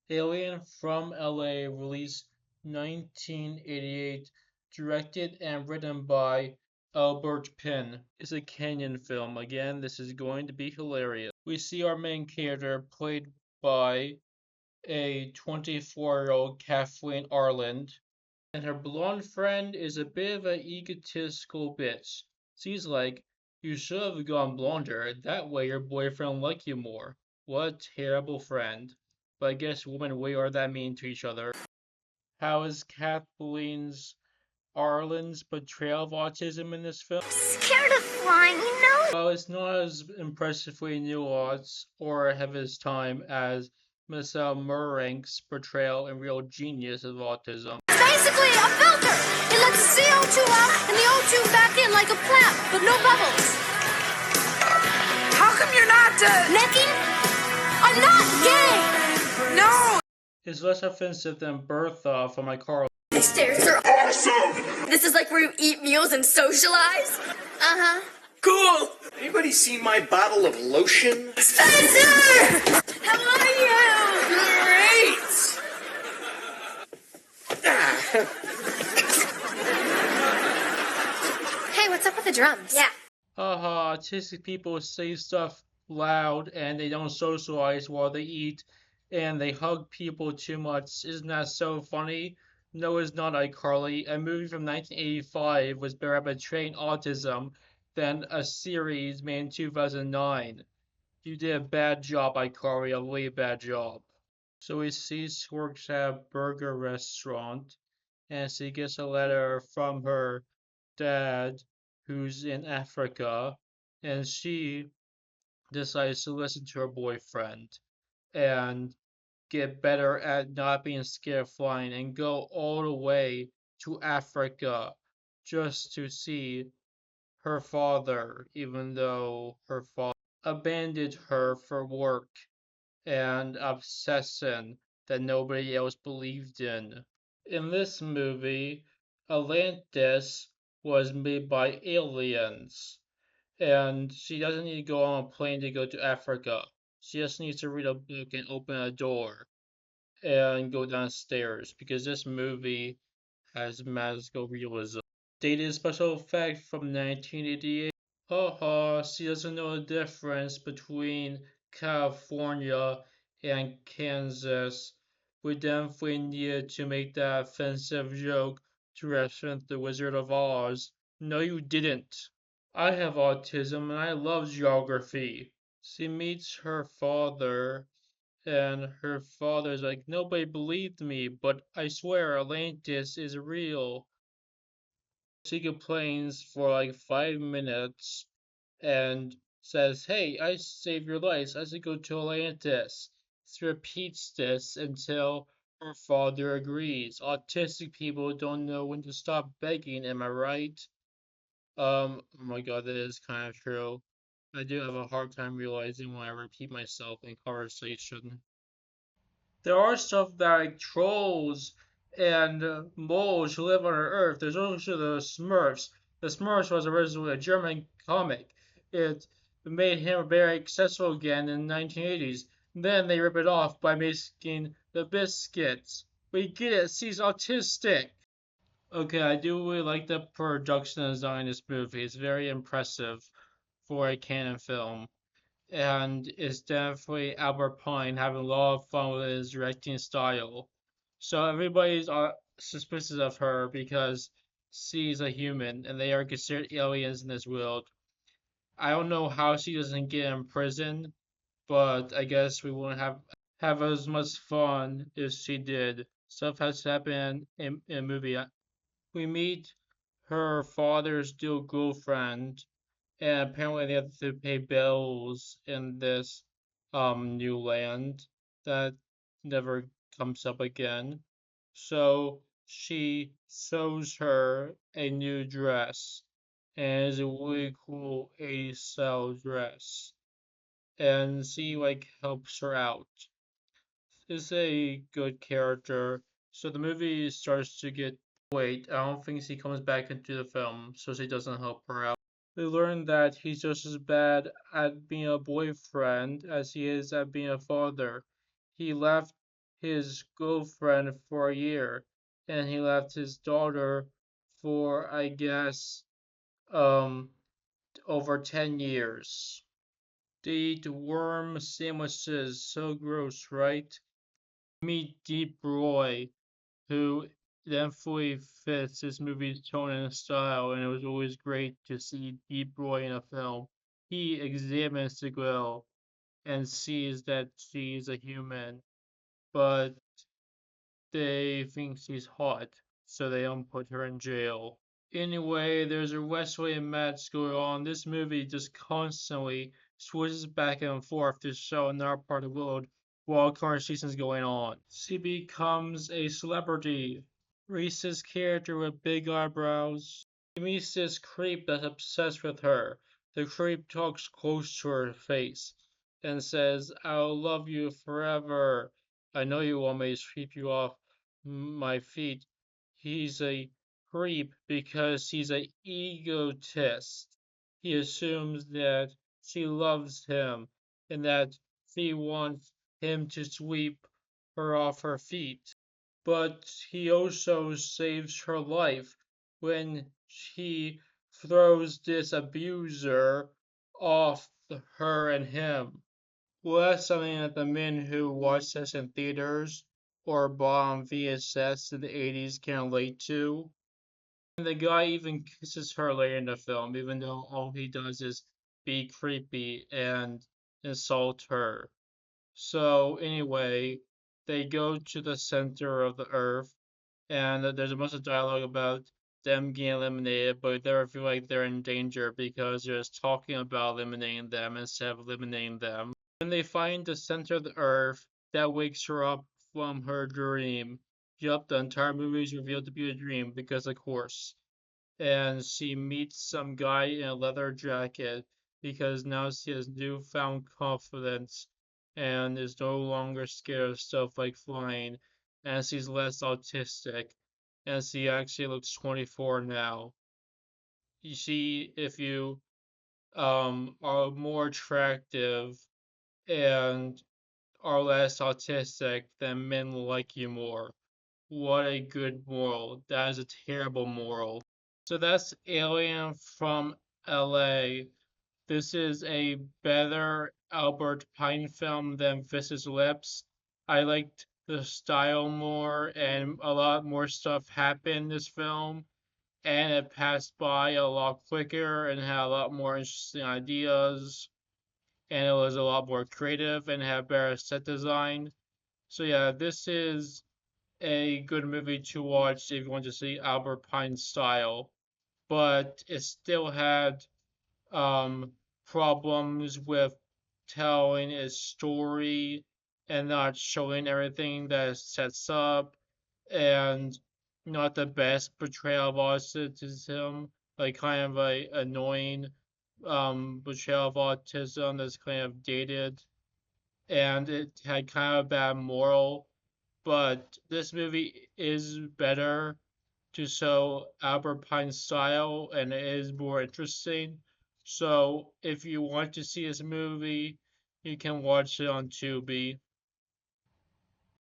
Alien from LA, released 1988, directed and written by Albert Penn. It's a Kenyan film. Again, this is going to be hilarious. We see our main character played by a 24-year-old Kathleen Arland, and her blonde friend is a bit of an egotistical bitch. She's like, you should have gone blonder, that way your boyfriend will like you more. What a terrible friend. But I guess women really are that mean to each other. How is Kathleen's Arlen's portrayal of autism in this film? Scared of flying, you know? Well, it's not as impressively nuanced or ahead of its time as Marcel Murank's portrayal in Real Genius of autism. It's basically a filter. It lets the CO2 out and the O2 back in like a plant, but no bubbles. How come you're not, Necking? I'm not gay! No! Is less offensive than Bertha from iCarly. These stairs are awesome! This is like where you eat meals and socialize? Uh-huh. Cool! Anybody seen my bottle of lotion? Spencer! How are you? Great! Hey, what's up with the drums? Yeah. Haha, autistic people say stuff loud and they don't socialize while they eat and they hug people too much. Isn't that so funny? No, it's not iCarly. A movie from 1985 was better at portraying autism than a series made in 2009. You did a bad job, iCarly, a really bad job. So we see she works at a burger restaurant and she gets a letter from her dad who's in Africa, and she decides to listen to her boyfriend and get better at not being scared of flying and go all the way to Africa just to see her father, even though her father abandoned her for work and obsession that nobody else believed in. In this movie, Atlantis was made by aliens, and she doesn't need to go on a plane to go to Africa. She just needs to read a book and open a door and go downstairs because this movie has magical realism. Dated special effect from 1988. Haha, she doesn't know the difference between California and Kansas. We definitely needed to make that offensive joke to reference the Wizard of Oz. No, you didn't. I have autism and I love geography. She meets her father, and her father's like, nobody believed me, but I swear Atlantis is real. She complains for like 5 minutes and says, hey, I saved your life. I should go to Atlantis. She repeats this until her father agrees. Autistic people don't know when to stop begging, am I right? Oh my god, that is kind of true. I do have a hard time realizing when I repeat myself in conversation. There are stuff that like trolls and moles who live on Earth. There's also the Smurfs. The Smurfs was originally a German comic. It made him very accessible again in the 1980s. Then they rip it off by making the Biscuits. We get it. She's autistic. Okay, I do really like the production design in this movie. It's very impressive for a canon film. And it's definitely Albert Pine having a lot of fun with his directing style. So everybody's suspicious of her because she's a human and they are considered aliens in this world. I don't know how she doesn't get in prison, but I guess we wouldn't have as much fun if she did. Stuff has happened in a movie. We meet her father's dual girlfriend, and apparently they have to pay bills in this new land that never comes up again. So she sews her a new dress, and it's a really cool 80s style dress. And she like helps her out. Is a good character. So the movie starts to get wait, I don't think she comes back into the film, so she doesn't help her out. We learn that he's just as bad at being a boyfriend as he is at being a father. He left his girlfriend for a year, and he left his daughter for, I guess, um, over 10 years. They eat worm sandwiches, so gross, right? Meet Deep Roy, who definitely fits this movie's tone and style, and it was always great to see Deep Roy in a film. He examines the girl and sees that she's a human, but they think she's hot, so they don't put her in jail. Anyway, there's a wrestling match going on. This movie just constantly switches back and forth to show another part of the world while conversation's going on. She becomes a celebrity. Reese's character with big eyebrows. He meets this creep that's obsessed with her. The creep talks close to her face and says, I'll love you forever. I know you want me to sweep you off my feet. He's a creep because he's an egotist. He assumes that she loves him and that she wants him to sweep her off her feet. But he also saves her life when he throws this abuser off her and him. Well, that's something that the men who watched this in theaters or bought on VHS in the 80s can relate to. And the guy even kisses her later in the film, even though all he does is be creepy and insult her. So, anyway, they go to the center of the earth, and there's a bunch of dialogue about them getting eliminated, but they feel like they're in danger because they're just talking about eliminating them instead of eliminating them. When they find the center of the earth, that wakes her up from her dream. Yup, the entire movie is revealed to be a dream because, of course. And she meets some guy in a leather jacket because now she has newfound confidence and is no longer scared of stuff like flying, and she's less autistic, and she actually looks 24 now. You see, if you are more attractive and are less autistic, then men will like you more. What a good moral. That is a terrible moral. So that's Alien from LA. This is a better Albert Pine film than Vicious Lips. I liked the style more, and a lot more stuff happened in this film, and it passed by a lot quicker and had a lot more interesting ideas, and it was a lot more creative and had better set design. So yeah, this is a good movie to watch if you want to see Albert Pine's style, but it still had problems with telling its story and not showing everything that it sets up, and not the best portrayal of autism, like kind of a annoying portrayal of autism that's kind of dated, and it had kind of a bad moral. But this movie is better to show Albert Pine's style, and it is more interesting. So if you want to see this movie, you can watch it on Tubi.